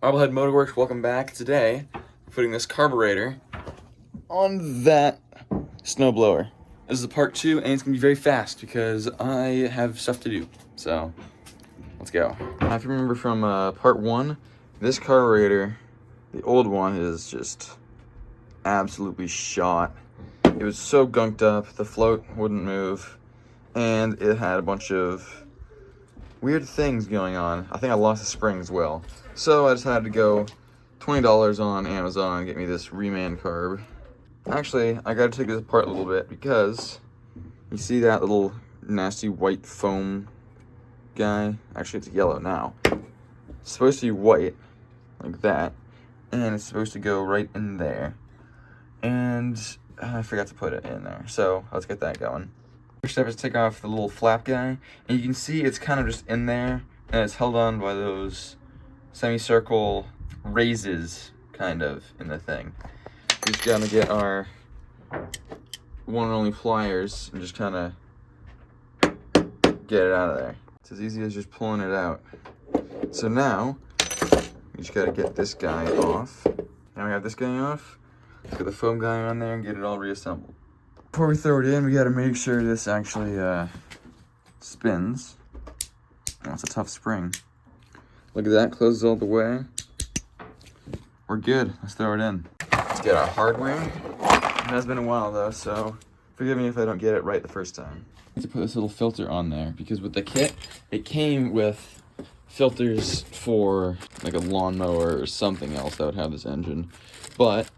Bobblehead Motorworks, welcome back. Today, I'm putting this carburetor on that snowblower. This is a part 2, and it's going to be very fast because I have stuff to do. So, let's go. I have to remember from part 1, this carburetor, the old one, is just absolutely shot. It was so gunked up, the float wouldn't move, and it had a bunch of weird things going on. I think I lost the spring as well. So I decided to go $20 on Amazon and get me this reman carb. Actually, I gotta take this apart a little bit because you see that little nasty white foam guy? Actually, it's yellow now. It's supposed to be white, like that, and it's supposed to go right in there. And I forgot to put it in there, so let's get that going. First step is to take off the little flap guy, and you can see it's kind of just in there, and it's held on by those semicircle raises, kind of, in the thing. We just gotta get our one and only pliers and just kind of get it out of there. It's as easy as just pulling it out. So now, we just gotta get this guy off. Now we have this guy off, let's get the foam guy on there and get it all reassembled. Before we throw it in, we gotta make sure this actually spins. Oh, it's a tough spring. Look at that, closes all the way. We're good, let's throw it in. Let's get our hardware. It has been a while though, so forgive me if I don't get it right the first time. I need to put this little filter on there because with the kit, it came with filters for like a lawnmower or something else that would have this engine. But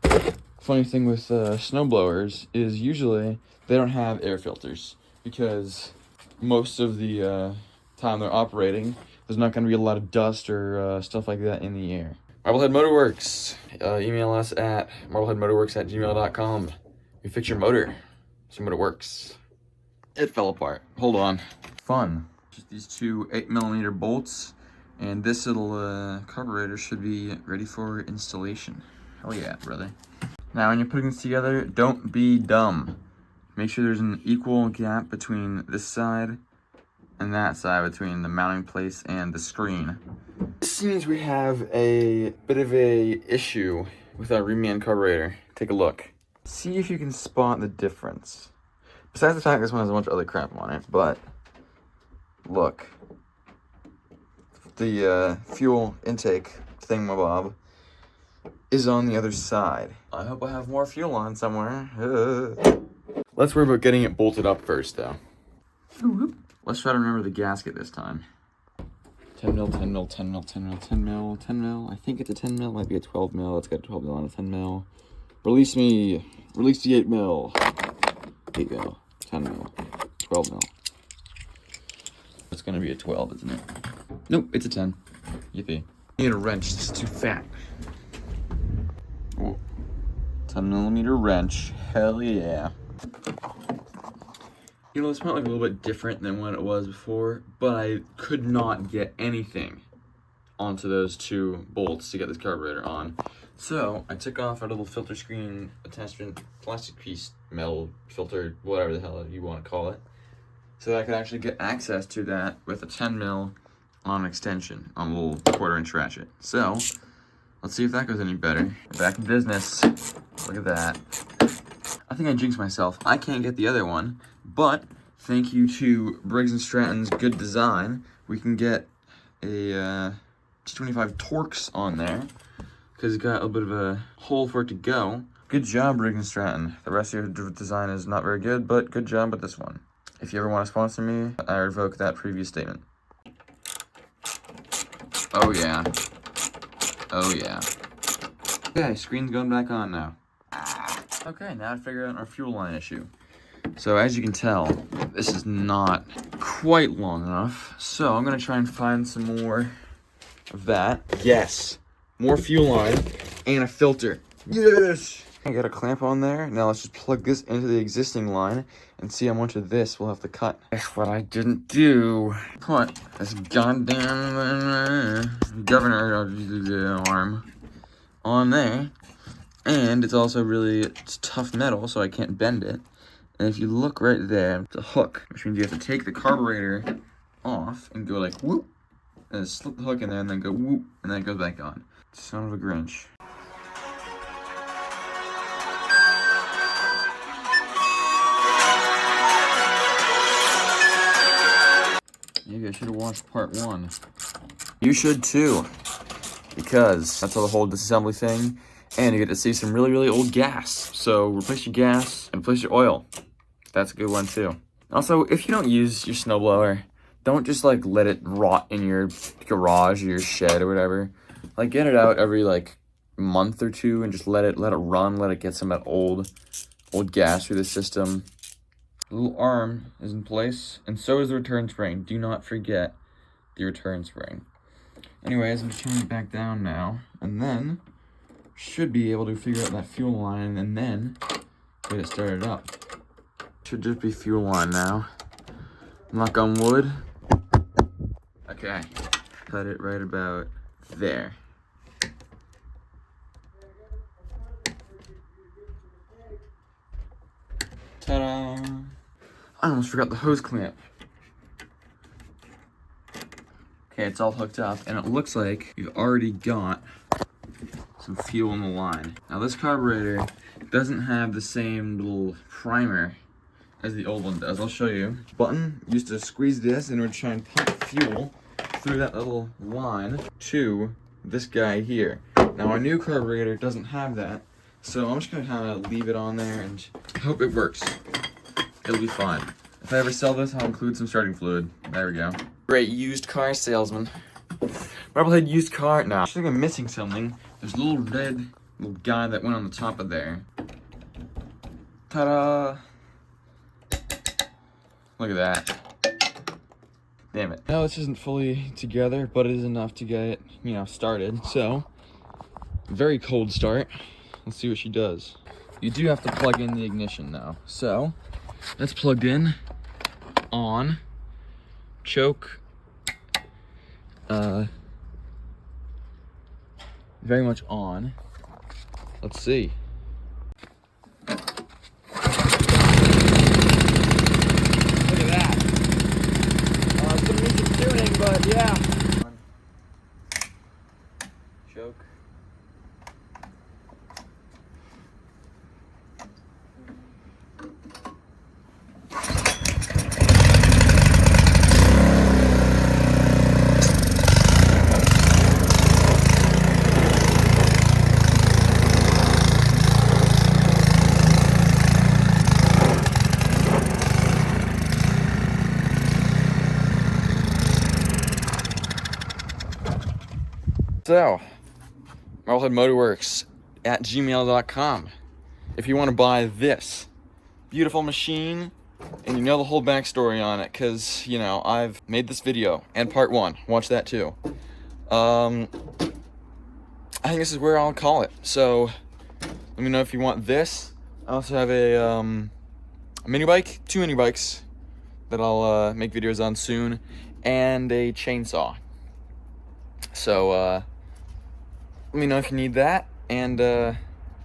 funny thing with snowblowers is usually they don't have air filters because most of the time they're operating, there's not going to be a lot of dust or stuff like that in the air. Marblehead Motorworks. Email us at marbleheadmotorworks@gmail.com. We fix your motor. See what it works. It fell apart. Hold on. Fun. Just these two 8mm bolts, and this little carburetor should be ready for installation. Hell yeah, brother. Now, when you're putting this together, don't be dumb. Make sure there's an equal gap between this side and that side, between the mounting place and the screen. It seems we have a bit of a issue with our reman carburetor. Take a look. See if you can spot the difference. Besides the fact this one has a bunch of other crap on it, but look. The fuel intake thingamabob is on the other side. I hope I have more fuel on somewhere. Let's worry about getting it bolted up first, though. Let's try to remember the gasket this time. 10 mil, 10 mil, 10 mil, 10 mil, 10 mil, 10 mil. I think it's a 10 mil, might be a 12 mil. Let's get a 12 mil on a 10 mil. Release me. Release the 8 mil. 8 mil, 10 mil, 12 mil. It's gonna be a 12, isn't it? Nope, it's a 10. Yippee. Need a wrench, this is too fat. Whoa. 10mm wrench, hell yeah. You know, this might look a little bit different than what it was before, but I could not get anything onto those two bolts to get this carburetor on. So I took off our little filter screen attachment, plastic piece, metal filter, whatever the hell you want to call it, so that I could actually get access to that with a 10 mil on extension on a little 1/4" ratchet. So let's see if that goes any better. Back in business. Look at that. I think I jinxed myself. I can't get the other one, but thank you to Briggs & Stratton's good design, we can get a T25 Torx on there because it's got a bit of a hole for it to go. Good job, Briggs & Stratton. The rest of your design is not very good, but good job with this one. If you ever want to sponsor me, I revoke that previous statement. Oh yeah. Oh yeah. Okay, screen's going back on now. Okay, now to figure out our fuel line issue. So as you can tell, this is not quite long enough. So I'm gonna try and find some more of that. Yes, more fuel line and a filter. Yes! I got a clamp on there. Now let's just plug this into the existing line and see how much of this we'll have to cut. That's what I didn't do. Put this goddamn governor arm on there. And it's also it's tough metal, so I can't bend it. And if you look right there, it's a hook, which means you have to take the carburetor off and go like whoop, and slip the hook in there and then go whoop, and then it goes back on. Son of a Grinch. Maybe I should have watched part 1. You should too, because that's how the whole disassembly thing, and you get to see some really, really old gas. So replace your gas and replace your oil. That's a good one too. Also, if you don't use your snowblower, don't just like let it rot in your garage or your shed or whatever. Like get it out every like month or 2 and just let it run, let it get some of that old gas through the system. The little arm is in place, and so is the return spring. Do not forget the return spring. Anyways, I'm just turning it back down now, and then should be able to figure out that fuel line and then get it started up. Should just be fuel line now. Knock on wood. Okay, cut it right about there. Ta-da! I almost forgot the hose clamp. Okay, it's all hooked up, and it looks like we've already got some fuel in the line. Now this carburetor doesn't have the same little primer as the old one does. I'll show you. Button used to squeeze this in order to try and pump fuel through that little line to this guy here. Now our new carburetor doesn't have that, so I'm just gonna kind of leave it on there and hope it works. It'll be fine. If I ever sell this, I'll include some starting fluid. There we go. Great used car salesman. Marblehead used car. Nah, I think I'm missing something. There's a little red little guy that went on the top of there. Ta-da! Look at that. Damn it. Now this isn't fully together, but it is enough to get it, you know, started. So, very cold start. Let's see what she does. You do have to plug in the ignition now. So, that's plugged in. On. Choke. Very much on. Let's see. But yeah. Choke. So, marbleheadmotorworks@gmail.com. If you want to buy this beautiful machine and you know the whole backstory on it, because, you know, I've made this video and part 1. Watch that too. I think this is where I'll call it. So, let me know if you want this. I also have a mini bike, 2 mini bikes that I'll make videos on soon, and a chainsaw. So, let me know if you need that, and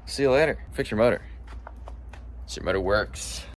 see you later. Fix your motor. So your motor works.